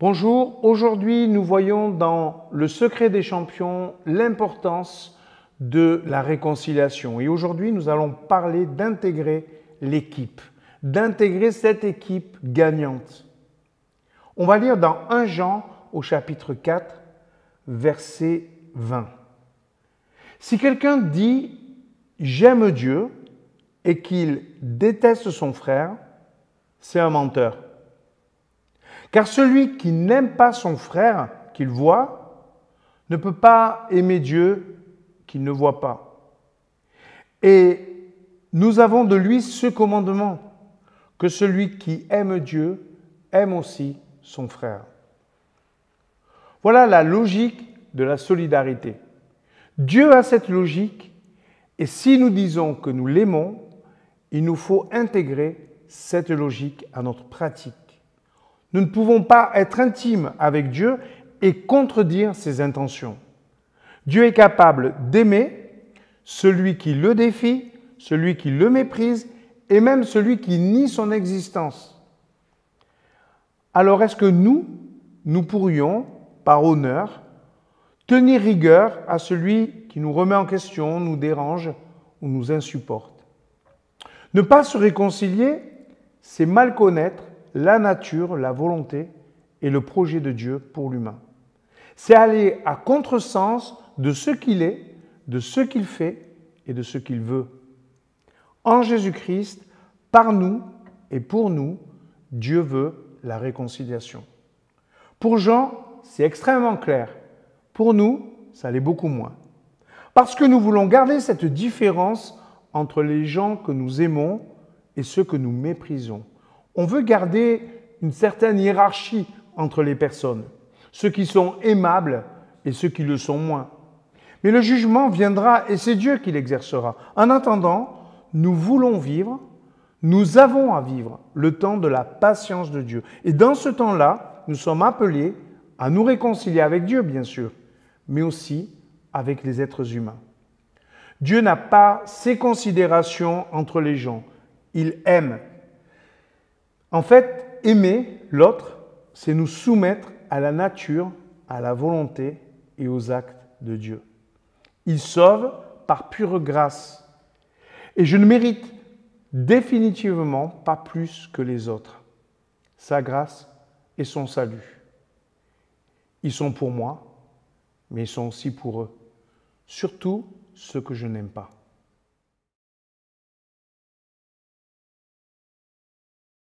Bonjour, aujourd'hui nous voyons dans le secret des champions l'importance de la réconciliation. Et aujourd'hui nous allons parler d'intégrer l'équipe, d'intégrer cette équipe gagnante. On va lire dans 1 Jean au chapitre 4, verset 20. Si quelqu'un dit « j'aime Dieu » et qu'il déteste son frère, c'est un menteur. Car celui qui n'aime pas son frère qu'il voit ne peut pas aimer Dieu qu'il ne voit pas. Et nous avons de lui ce commandement, que celui qui aime Dieu aime aussi son frère. Voilà la logique de la solidarité. Dieu a cette logique et si nous disons que nous l'aimons, il nous faut intégrer cette logique à notre pratique. Nous ne pouvons pas être intimes avec Dieu et contredire ses intentions. Dieu est capable d'aimer celui qui le défie, celui qui le méprise et même celui qui nie son existence. Alors est-ce que nous pourrions, par honneur, tenir rigueur à celui qui nous remet en question, nous dérange ou nous insupporte? Ne pas se réconcilier, c'est mal connaître la nature, la volonté et le projet de Dieu pour l'humain. C'est aller à contresens de ce qu'il est, de ce qu'il fait et de ce qu'il veut. En Jésus-Christ, par nous et pour nous, Dieu veut la réconciliation. Pour Jean, c'est extrêmement clair. Pour nous, ça l'est beaucoup moins. Parce que nous voulons garder cette différence entre les gens que nous aimons et ceux que nous méprisons. On veut garder une certaine hiérarchie entre les personnes, ceux qui sont aimables et ceux qui le sont moins. Mais le jugement viendra et c'est Dieu qui l'exercera. En attendant, nous voulons vivre, nous avons à vivre le temps de la patience de Dieu. Et dans ce temps-là, nous sommes appelés à nous réconcilier avec Dieu, bien sûr, mais aussi avec les êtres humains. Dieu n'a pas ces considérations entre les gens. Il aime. En fait, aimer l'autre, c'est nous soumettre à la nature, à la volonté et aux actes de Dieu. Il sauve par pure grâce. Et je ne mérite définitivement pas plus que les autres. Sa grâce et son salut. Ils sont pour moi, mais ils sont aussi pour eux. Surtout ceux que je n'aime pas.